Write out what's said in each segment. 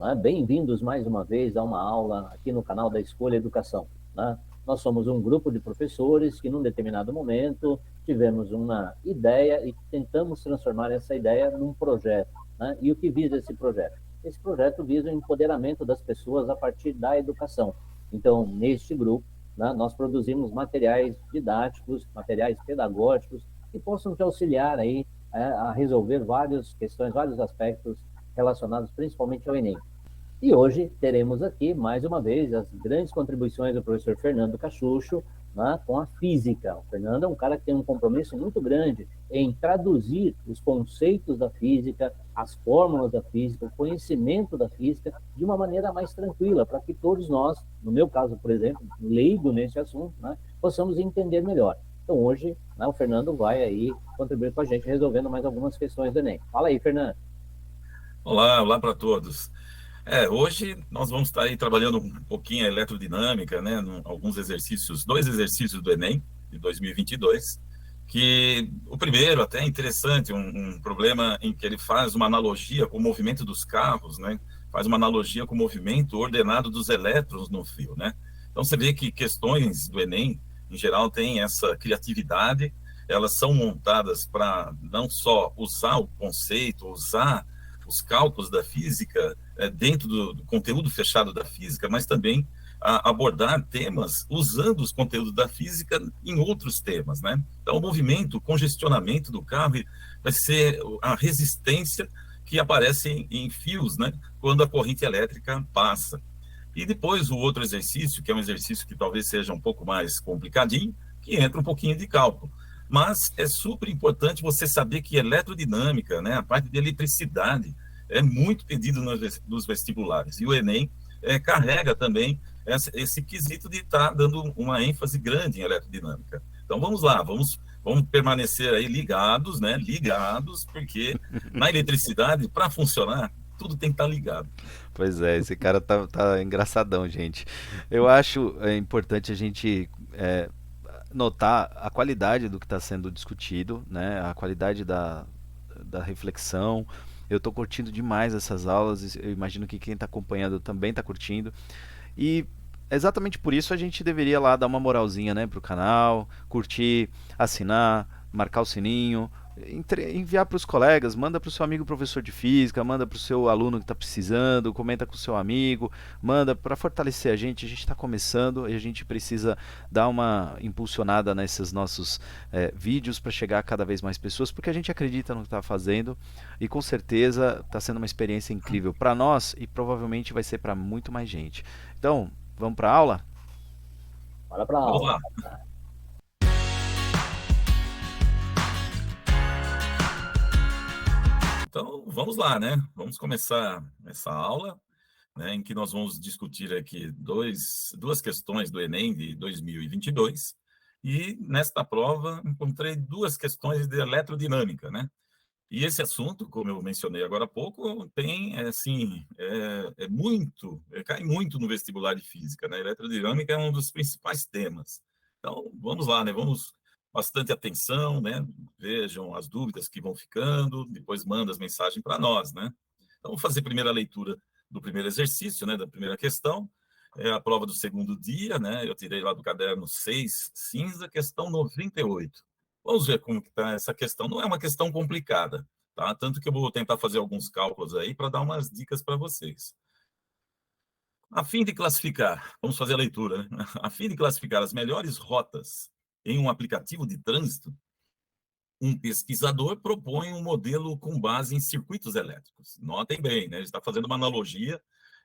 Né? Bem-vindos mais uma vez a uma aula aqui no canal da Escolha Educação. Né? Nós somos um grupo de professores que, num determinado momento, tivemos uma ideia e tentamos transformar essa ideia num projeto. Né? E o que visa esse projeto? Esse projeto visa o empoderamento das pessoas a partir da educação. Então, neste grupo, né, nós produzimos materiais didáticos, materiais pedagógicos que possam te auxiliar aí a resolver várias questões, vários aspectos relacionados principalmente ao Enem. E hoje teremos aqui, mais uma vez, as grandes contribuições do professor Fernando Cachucho, né, com a física. O Fernando é um cara que tem um compromisso muito grande em traduzir os conceitos da física, as fórmulas da física, o conhecimento da física, de uma maneira mais tranquila, para que todos nós, no meu caso, por exemplo, leigo nesse assunto, né, possamos entender melhor. Então, hoje, né, o Fernando vai aí contribuir com a gente, resolvendo mais algumas questões do Enem. Fala aí, Fernando. Olá, olá para todos. Hoje nós vamos estar aí trabalhando um pouquinho a eletrodinâmica, né? Alguns exercícios, dois exercícios do Enem de 2022, que o primeiro até é interessante, um problema em que ele faz uma analogia com o movimento dos carros, né? Faz uma analogia com o movimento ordenado dos elétrons no fio, né? Então você vê que questões do Enem, em geral, têm essa criatividade, elas são montadas para não só usar o conceito, usar os cálculos da física dentro do conteúdo fechado da física, mas também abordar temas usando os conteúdos da física em outros temas, né? Então, o movimento, o congestionamento do carro vai ser a resistência que aparece em fios, né? Quando a corrente elétrica passa. E depois o outro exercício, que é um exercício que talvez seja um pouco mais complicadinho, que entra um pouquinho de cálculo. Mas é super importante você saber que eletrodinâmica, né, a parte de eletricidade, é muito pedido nos vestibulares. E o Enem carrega também esse quesito de estar dando uma ênfase grande em eletrodinâmica. Então vamos lá, vamos permanecer aí ligados, né? Ligados, porque na eletricidade, para funcionar, tudo tem que estar ligado. Pois é, esse cara tá engraçadão, gente. Eu acho importante a gente notar a qualidade do que está sendo discutido, né? A qualidade da reflexão. Eu estou curtindo demais essas aulas, eu imagino que quem está acompanhando também está curtindo. E exatamente por isso a gente deveria lá dar uma moralzinha, né, pro canal, curtir, assinar, marcar o sininho, enviar para os colegas, manda para o seu amigo professor de física, manda para o seu aluno que está precisando, comenta com o seu amigo, manda para fortalecer a gente está começando e a gente precisa dar uma impulsionada nesses nossos vídeos para chegar a cada vez mais pessoas, porque a gente acredita no que está fazendo e com certeza está sendo uma experiência incrível para nós e provavelmente vai ser para muito mais gente. Então, vamos para a aula? Bora para a Vamos aula. lá. Então, vamos lá, né? Vamos começar essa aula, né, em que nós vamos discutir aqui duas questões do Enem de 2022. E nesta prova encontrei duas questões de eletrodinâmica, né? E esse assunto, como eu mencionei agora há pouco, tem, assim, cai muito no vestibular de física, né? Eletrodinâmica é um dos principais temas. Então, vamos lá, né? Vamos bastante atenção, né? Vejam as dúvidas que vão ficando, depois manda as mensagens para nós, né? Então, vamos fazer a primeira leitura do primeiro exercício, né? Da primeira questão. É a prova do segundo dia, né? Eu tirei lá do caderno 6, cinza, questão 98. Vamos ver como que está essa questão. Não é uma questão complicada, tá? Tanto que eu vou tentar fazer alguns cálculos aí para dar umas dicas para vocês. A fim de classificar, vamos fazer a leitura, né? A fim de classificar as melhores rotas em um aplicativo de trânsito, um pesquisador propõe um modelo com base em circuitos elétricos. Notem bem, né? Ele está fazendo uma analogia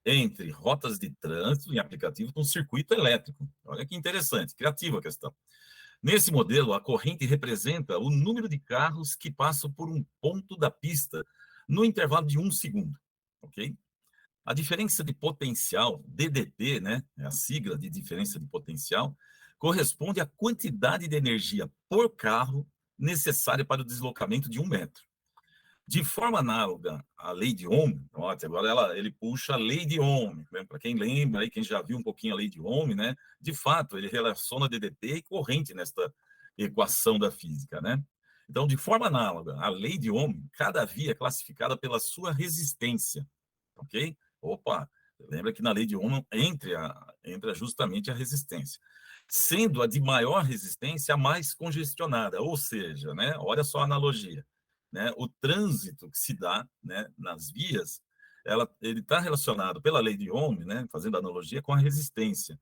entre rotas de trânsito em aplicativo com circuito elétrico. Olha que interessante, criativa a questão. Nesse modelo, a corrente representa o número de carros que passam por um ponto da pista no intervalo de 1 segundo, ok? A diferença de potencial, DDP, né, é a sigla de diferença de potencial, corresponde à quantidade de energia por carro necessária para o deslocamento de 1 metro. De forma análoga à lei de Ohm, agora ele puxa a lei de Ohm, né? Para quem lembra, aí, quem já viu um pouquinho a lei de Ohm, né? De fato, ele relaciona DDP e corrente nesta equação da física, né? Então, de forma análoga à lei de Ohm, cada via é classificada pela sua resistência, ok? Opa, lembra que na lei de Ohm entra justamente a resistência, sendo a de maior resistência a mais congestionada, ou seja, né, olha só a analogia, né, o trânsito que se dá, né, nas vias, ele está relacionado pela lei de Ohm, né, fazendo analogia com a resistência.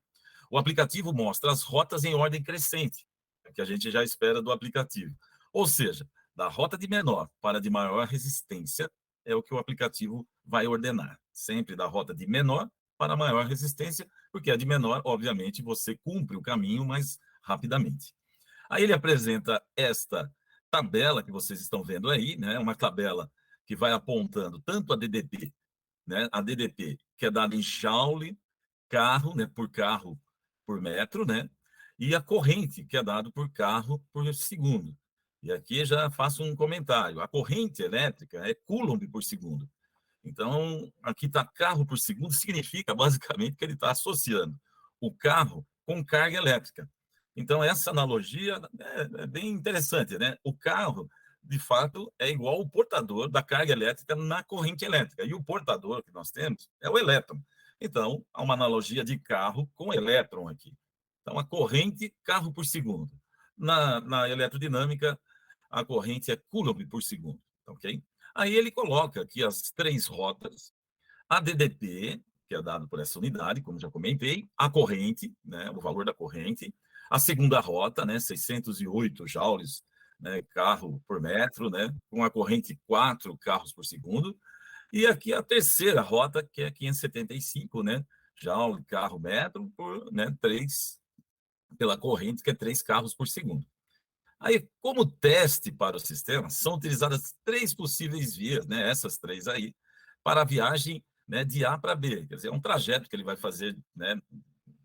O aplicativo mostra as rotas em ordem crescente, que a gente já espera do aplicativo. Ou seja, da rota de menor para de maior resistência é o que o aplicativo vai ordenar. Sempre da rota de menor para maior resistência, porque a de menor, obviamente, você cumpre o caminho mais rapidamente. Aí ele apresenta esta tabela que vocês estão vendo aí, né? Uma tabela que vai apontando tanto a DDP, né? A DDP, que é dada em Joule carro por metro, né? E a corrente, que é dado por carro por segundo. E aqui já faço um comentário. A corrente elétrica é Coulomb por segundo. Então, aqui está carro por segundo, significa basicamente que ele está associando o carro com carga elétrica. Então, essa analogia é bem interessante, né? O carro, de fato, é igual o portador da carga elétrica na corrente elétrica. E o portador que nós temos é o elétron. Então, há uma analogia de carro com elétron aqui. Então, a corrente, carro por segundo. Na eletrodinâmica, a corrente é Coulomb por segundo, ok? Aí ele coloca aqui as três rotas, a DDP, que é dado por essa unidade, como já comentei, a corrente, né, o valor da corrente, a segunda rota, né, 608 joules, né, carro por metro, né, com a corrente 4 carros por segundo, e aqui a terceira rota, que é 575, né, joule carro metro por, né, 3 pela corrente, que é 3 carros por segundo. Aí, como teste para o sistema, são utilizadas três possíveis vias, né, essas três aí, para a viagem, né, de A para B. Quer dizer, é um trajeto que ele vai fazer, né,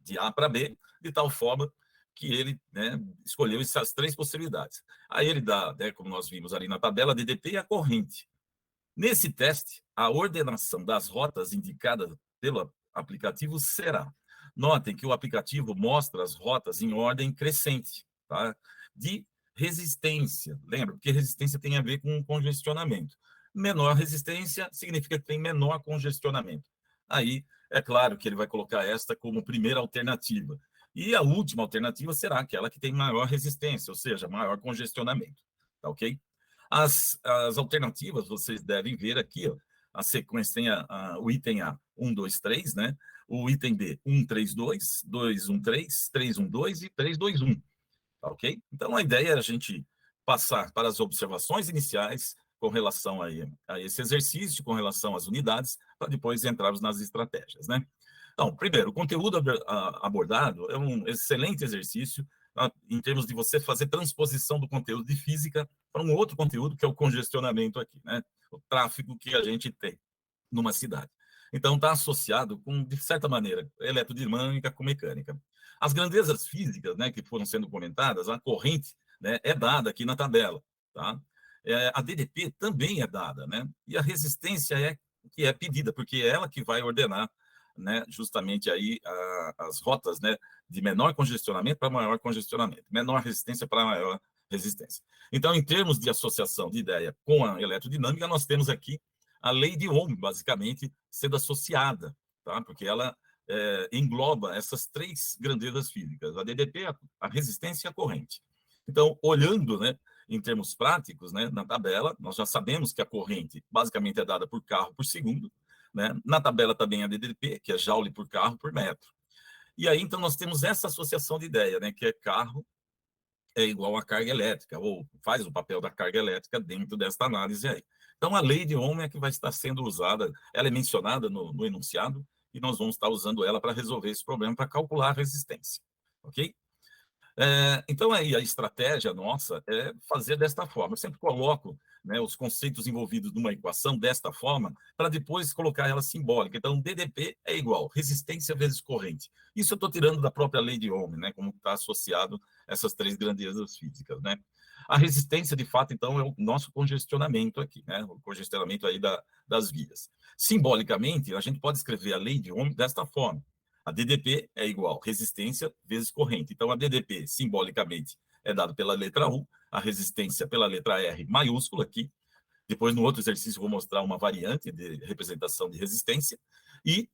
de A para B, de tal forma que ele, né, escolheu essas três possibilidades. Aí ele dá, né, como nós vimos ali na tabela, a DDP e a corrente. Nesse teste, a ordenação das rotas indicadas pelo aplicativo será. Notem que o aplicativo mostra as rotas em ordem crescente, tá? De resistência. Lembra? Porque resistência tem a ver com congestionamento. Menor resistência significa que tem menor congestionamento. Aí, é claro que ele vai colocar esta como primeira alternativa. E a última alternativa será aquela que tem maior resistência, ou seja, maior congestionamento. Tá ok? As alternativas vocês devem ver aqui, ó, a sequência tem o item A, 1, 2, 3, né? O item B, 1, 3, 2, 2, 1, 3, 3, 1, 2 e 3, 2, 1. Tá ok? Então, a ideia é a gente passar para as observações iniciais com relação a esse exercício, com relação às unidades, para depois entrarmos nas estratégias, né? Então, primeiro, o conteúdo abordado é um excelente exercício em termos de você fazer transposição do conteúdo de física para um outro conteúdo, que é o congestionamento aqui, né? O tráfego que a gente tem numa cidade. Então, está associado com, de certa maneira, eletrodinâmica com mecânica. As grandezas físicas, né, que foram sendo comentadas, a corrente, né, é dada aqui na tabela, tá? A DDP também é dada, né? E a resistência que é pedida, porque é ela que vai ordenar, né, justamente aí as rotas, né, de menor congestionamento para maior congestionamento, menor resistência para maior resistência. Então, em termos de associação de ideia com a eletrodinâmica, nós temos aqui a lei de Ohm, basicamente, sendo associada, tá? Porque ela engloba essas três grandezas físicas, a DDP, a resistência e a corrente. Então, olhando, né, em termos práticos, né, na tabela, nós já sabemos que a corrente basicamente é dada por carro por segundo, né? Na tabela também a DDP, que é joule por carro por metro. E aí, então, nós temos essa associação de ideia, né, que é carro é igual a carga elétrica, ou faz o papel da carga elétrica dentro desta análise aí. Então, a lei de Ohm é que vai estar sendo usada, ela é mencionada no enunciado, e nós vamos estar usando ela para resolver esse problema, para calcular a resistência, ok? Então, aí, a estratégia nossa é fazer desta forma. Eu sempre coloco, né, os conceitos envolvidos numa equação desta forma, para depois colocar ela simbólica. Então, DDP é igual, resistência vezes corrente. Isso eu estou tirando da própria lei de Ohm, né, como está associado a essas três grandezas físicas, né? A resistência, de fato, então, é o nosso congestionamento aqui, né, o congestionamento aí das vias. Simbolicamente, a gente pode escrever a lei de Ohm desta forma. A DDP é igual resistência vezes corrente. Então, a DDP, simbolicamente, é dado pela letra U, a resistência pela letra R maiúscula aqui, Depois, no outro exercício, vou mostrar uma variante de representação de resistência e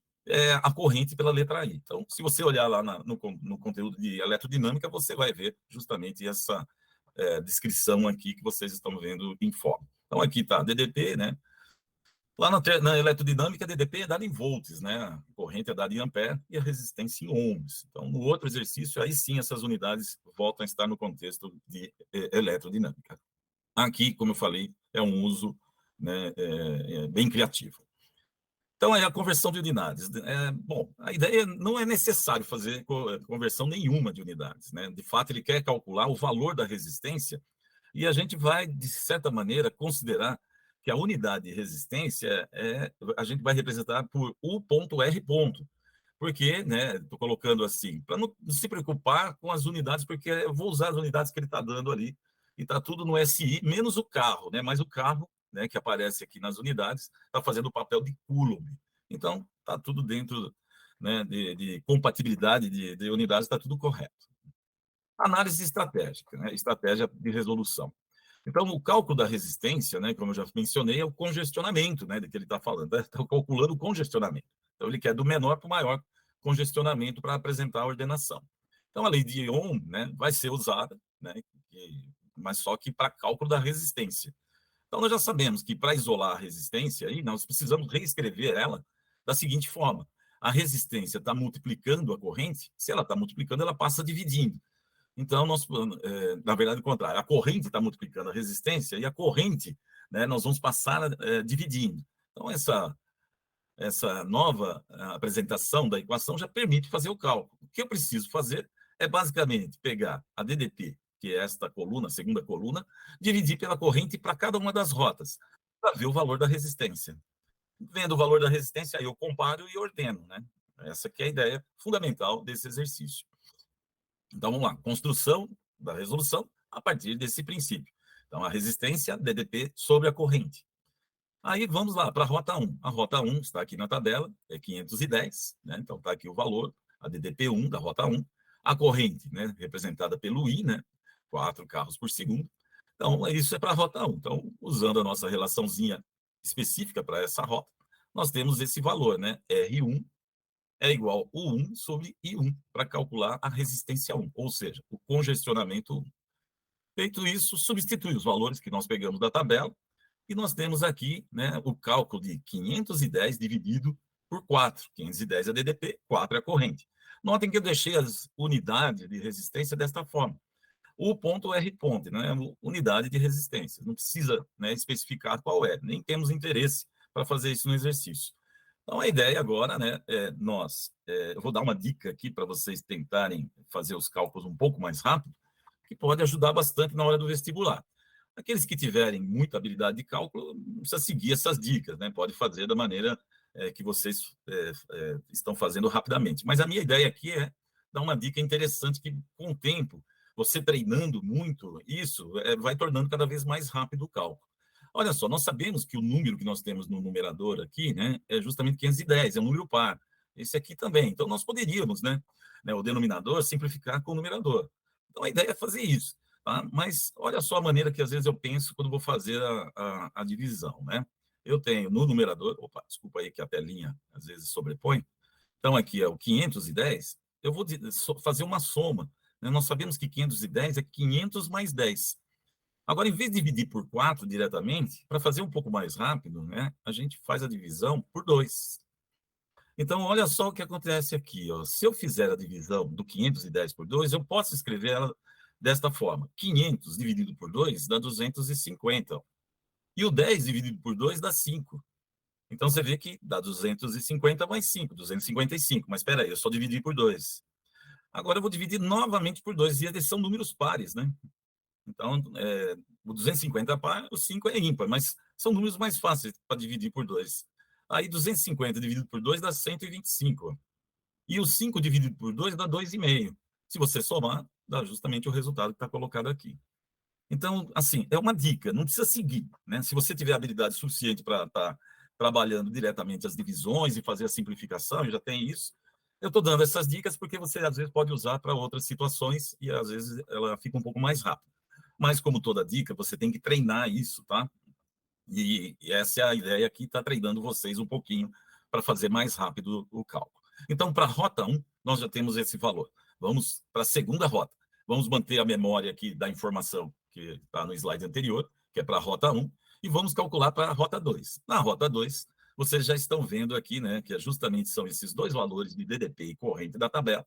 a corrente pela letra I. Então, se você olhar lá no conteúdo de eletrodinâmica, você vai ver justamente essa descrição aqui que vocês estão vendo em foco. Então, aqui está DDP, né? Lá na eletrodinâmica, DDP é dado em volts, né? A corrente é dada em ampere e a resistência em ohms. Então, no outro exercício, aí sim essas unidades voltam a estar no contexto de eletrodinâmica. Aqui, como eu falei, é um uso, né, bem criativo. Então, aí a conversão de unidades. Bom, a ideia não é necessário fazer conversão nenhuma de unidades, né? De fato, ele quer calcular o valor da resistência e a gente vai, de certa maneira, considerar que a unidade de resistência a gente vai representar por U.R. Porque, né, estou colocando assim, para não se preocupar com as unidades, porque eu vou usar as unidades que ele está dando ali, e está tudo no SI, menos o carro, né? Mas o carro, né, que aparece aqui nas unidades, está fazendo o papel de Coulomb. Então, está tudo dentro, né, de compatibilidade de unidades, está tudo correto. Análise estratégica, né, estratégia de resolução. Então, o cálculo da resistência, né, como eu já mencionei, é o congestionamento, né, de que ele está falando. Está calculando o congestionamento. Então, ele quer do menor para o maior congestionamento para apresentar a ordenação. Então, a lei de Ohm, né, vai ser usada, né, mas só que para cálculo da resistência. Então, nós já sabemos que para isolar a resistência, aí, nós precisamos reescrever ela da seguinte forma. A resistência está multiplicando a corrente, se ela está multiplicando, ela passa dividindo. Então, na verdade, o contrário, a corrente está multiplicando a resistência e a corrente, né, nós vamos passar dividindo. Então, essa nova apresentação da equação já permite fazer o cálculo. O que eu preciso fazer é, basicamente, pegar a DDP, que é esta coluna, a segunda coluna, dividir pela corrente para cada uma das rotas, para ver o valor da resistência. Vendo o valor da resistência, aí eu comparo e ordeno, né? Essa que é a ideia fundamental desse exercício. Então, vamos lá. Construção da resolução a partir desse princípio. Então, a resistência DDP sobre a corrente. Aí, vamos lá para a rota 1. A rota 1 está aqui na tabela, é 510, né? Então, está aqui o valor, a DDP1 da rota 1. A corrente, né, representada pelo I, né, 4 carros por segundo. Então, isso é para a rota 1. Então, usando a nossa relaçãozinha específica para essa rota, nós temos esse valor, né, R1 é igual a U1 sobre I1, para calcular a resistência 1, ou seja, o congestionamento 1. Feito isso, substitui os valores que nós pegamos da tabela, e nós temos aqui, né, o cálculo de 510 dividido por 4. 510 é DDP, 4 é a corrente. Notem que eu deixei as unidades de resistência desta forma. O ponto R ponto, né, unidade de resistência. Não precisa, né, especificar qual é, nem temos interesse para fazer isso no exercício. Então, a ideia agora, né, eu vou dar uma dica aqui para vocês tentarem fazer os cálculos um pouco mais rápido, que pode ajudar bastante na hora do vestibular. Aqueles que tiverem muita habilidade de cálculo, não precisa seguir essas dicas, né? Pode fazer da maneira que vocês estão fazendo rapidamente. Mas a minha ideia aqui é dar uma dica interessante que, com o tempo, você treinando muito isso, vai tornando cada vez mais rápido o cálculo. Olha só, nós sabemos que o número que nós temos no numerador aqui, né, é justamente 510, é um número par. Esse aqui também. Então, nós poderíamos, né, o denominador simplificar com o numerador. Então, a ideia é fazer isso. Tá? Mas olha só a maneira que às vezes eu penso quando vou fazer a divisão, né? Eu tenho no numerador, desculpa aí que a telinha às vezes sobrepõe. Então, aqui é o 510, eu vou fazer uma soma. Né? Nós sabemos que 510 é 500 mais 10. Agora, em vez de dividir por 4 diretamente, para fazer um pouco mais rápido, né, a gente faz a divisão por 2. Então, olha só o que acontece aqui. Ó. Se eu fizer a divisão do 510 por 2, eu posso escrever ela desta forma. 500 dividido por 2 dá 250. Ó. E o 10 dividido por 2 dá 5. Então, você vê que dá 250 mais 5, 255. Mas espera aí, eu só dividi por 2. Agora, eu vou dividir novamente por 2. E eles são números pares, né? Então, o 250 é par, o 5 é ímpar, mas são números mais fáceis para dividir por 2. Aí, 250 dividido por 2 dá 125. E o 5 dividido por 2 dá 2,5. Se você somar, dá justamente o resultado que está colocado aqui. Então, assim, é uma dica, não precisa seguir. Né? Se você tiver habilidade suficiente para estar trabalhando diretamente as divisões e fazer a simplificação, já tem isso. Eu estou dando essas dicas porque você, às vezes, pode usar para outras situações e, às vezes, ela fica um pouco mais rápida. Mas, como toda dica, você tem que treinar isso, tá? E essa é a ideia que está treinando vocês um pouquinho para fazer mais rápido o cálculo. Então, para a rota 1, nós já temos esse valor. Vamos para a segunda rota. Vamos manter a memória aqui da informação que está no slide anterior, que é para a rota 1, e vamos calcular para a rota 2. Na rota 2, vocês já estão vendo aqui, né, que justamente são esses dois valores de DDP e corrente da tabela,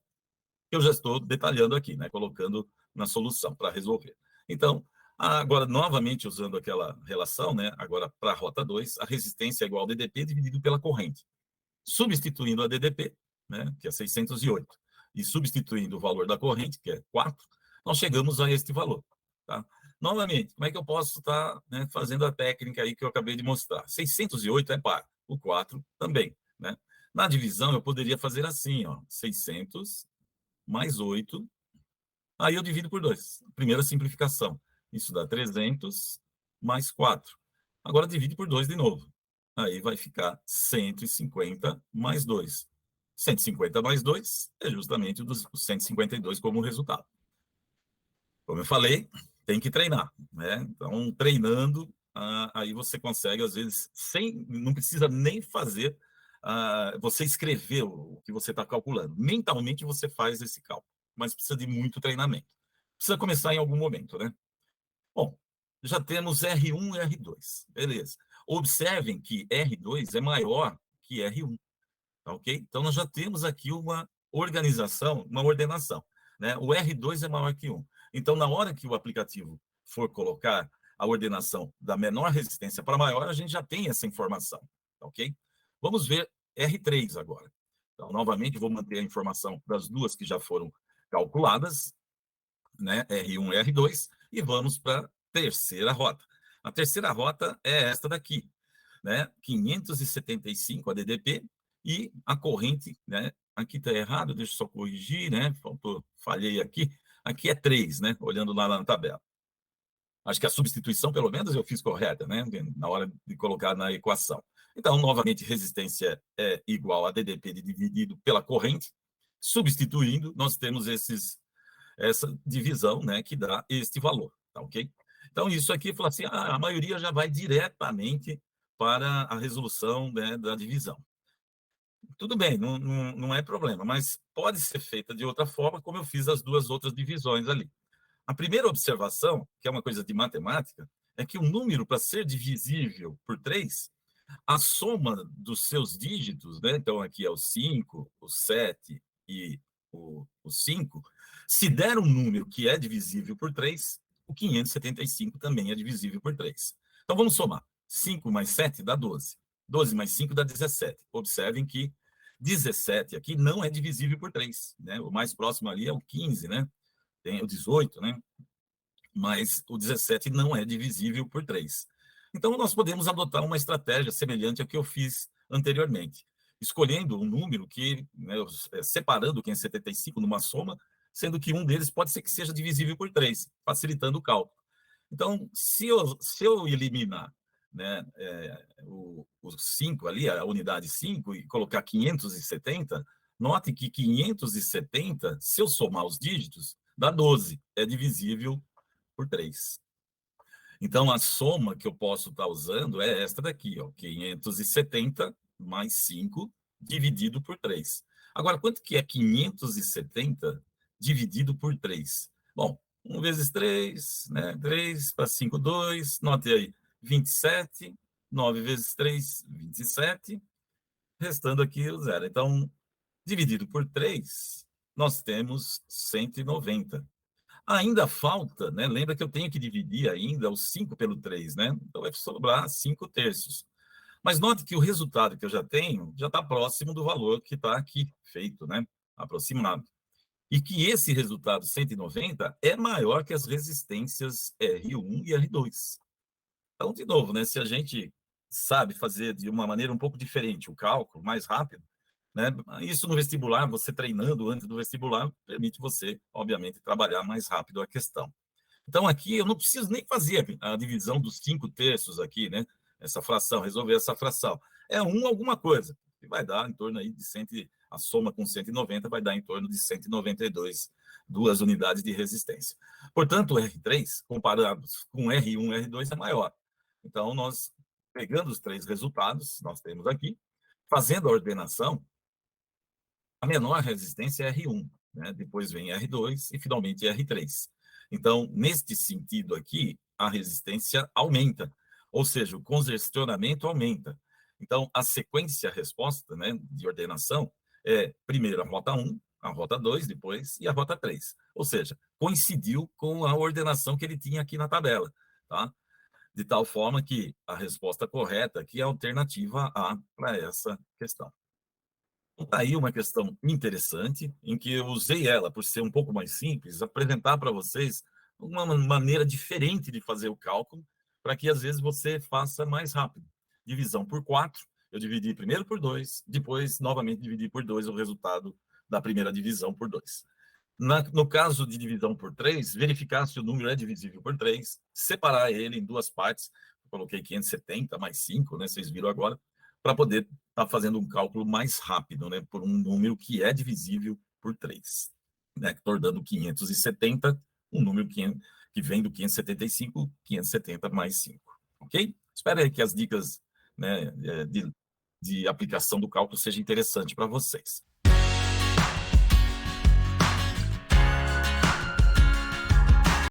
que eu já estou detalhando aqui, né, colocando na solução para resolver. Então, agora, novamente, usando aquela relação, né, agora para a rota 2, a resistência é igual ao DDP dividido pela corrente. Substituindo a DDP, né, que é 608, e substituindo o valor da corrente, que é 4, nós chegamos a este valor. Tá? Novamente, como é que eu posso estar, né, fazendo a técnica aí que eu acabei de mostrar? 608 é par, o 4 também. Né? Na divisão, eu poderia fazer assim, ó, 600 mais 8, aí eu divido por 2. Primeira simplificação. Isso dá 300 mais 4. Agora divide por 2 de novo. Aí vai ficar 150 mais 2. 150 mais 2 é justamente os 152 como resultado. Como eu falei, tem que treinar. Né? Então, treinando, aí você consegue, às vezes, não precisa nem fazer, você escrever o que você está calculando. Mentalmente você faz esse cálculo, mas precisa de muito treinamento. Precisa começar em algum momento, né? Bom, já temos R1 e R2, beleza. Observem que R2 é maior que R1, tá ok? Então, nós já temos aqui uma organização, uma ordenação, né? O R2 é maior que 1. Então, na hora que o aplicativo for colocar a ordenação da menor resistência para maior, a gente já tem essa informação, tá ok? Vamos ver R3 agora. Então, novamente, vou manter a informação das duas que já foram calculadas, né? R1 e R2, e vamos para a terceira rota. A terceira rota é esta daqui, né? 575 ADDP e a corrente, né? Aqui está errado, deixa eu só corrigir, né? Falhei aqui. Aqui é 3, né? Olhando lá na tabela. Acho que a substituição, pelo menos, eu fiz correta, né? Na hora de colocar na equação. Então, novamente, resistência é igual a DDP dividido pela corrente. Substituindo, nós temos essa divisão, né, que dá este valor, tá ok? Então, isso aqui, fala assim, a maioria já vai diretamente para a resolução, né, da divisão. Tudo bem, não é problema, mas pode ser feita de outra forma, como eu fiz as duas outras divisões ali. A primeira observação, que é uma coisa de matemática, é que o número, para ser divisível por 3, a soma dos seus dígitos, né? Então, aqui é o 5, o 7 e o 5, se der um número que é divisível por 3, o 575 também é divisível por 3. Então, vamos somar. 5 mais 7 dá 12. 12 mais 5 dá 17. Observem que 17 aqui não é divisível por 3. Né? O mais próximo ali é o 15, né? Tem o 18, né? Mas o 17 não é divisível por 3. Então, nós podemos adotar uma estratégia semelhante ao que eu fiz anteriormente, escolhendo um número que, né, separando o 575 numa soma, sendo que um deles pode ser que seja divisível por 3, facilitando o cálculo. Então, se eu eliminar, né, o 5 ali, a unidade 5, e colocar 570, note que 570, se eu somar os dígitos, dá 12, é divisível por 3. Então, a soma que eu posso estar usando é esta daqui, ó, 570 mais 5 dividido por 3. Agora, quanto que é 570 dividido por 3? Bom, 1 vezes 3, né? 3 para 5, 2, note aí, 27, 9 vezes 3, 27, restando aqui o zero. Então, dividido por 3, nós temos 190. Ainda falta, né? Lembra que eu tenho que dividir ainda os 5 pelo 3, né? Então vai sobrar 5 terços. Mas note que o resultado que eu já tenho já está próximo do valor que está aqui feito, né? Aproximado. E que esse resultado 190 é maior que as resistências R1 e R2. Então, de novo, né? Se a gente sabe fazer de uma maneira um pouco diferente o cálculo, mais rápido, né? Isso no vestibular, você treinando antes do vestibular, permite você, obviamente, trabalhar mais rápido a questão. Então, aqui eu não preciso nem fazer a divisão dos 5 terços aqui, né? Essa fração, resolver essa fração. É alguma coisa, que vai dar em torno aí de a soma com 190 vai dar em torno de 192, 2 unidades de resistência. Portanto, o R3, comparado com R1 e R2, é maior. Então, nós pegando os 3 resultados, nós temos aqui, fazendo a ordenação, a menor resistência é R1, né? Depois vem R2 e finalmente R3. Então, neste sentido aqui, a resistência aumenta, ou seja, o congestionamento aumenta. Então, a sequência-resposta, né, de ordenação é primeiro a rota 1, a rota 2 depois e a rota 3. Ou seja, coincidiu com a ordenação que ele tinha aqui na tabela, tá? De tal forma que a resposta correta aqui é a alternativa A para essa questão. Está aí uma questão interessante, em que eu usei ela, por ser um pouco mais simples, apresentar para vocês uma maneira diferente de fazer o cálculo, para que às vezes você faça mais rápido. Divisão por 4, eu dividi primeiro por 2, depois novamente dividi por 2 o resultado da primeira divisão por 2. No caso de divisão por 3, verificar se o número é divisível por 3, separar ele em 2 partes, eu coloquei 570 mais 5, né, vocês viram agora, para poder estar fazendo um cálculo mais rápido, né, por um número que é divisível por 3, né, tornando 570 um número que vem do 575, 570 mais 5, ok? Espero aí que as dicas, né, de aplicação do cálculo sejam interessantes para vocês.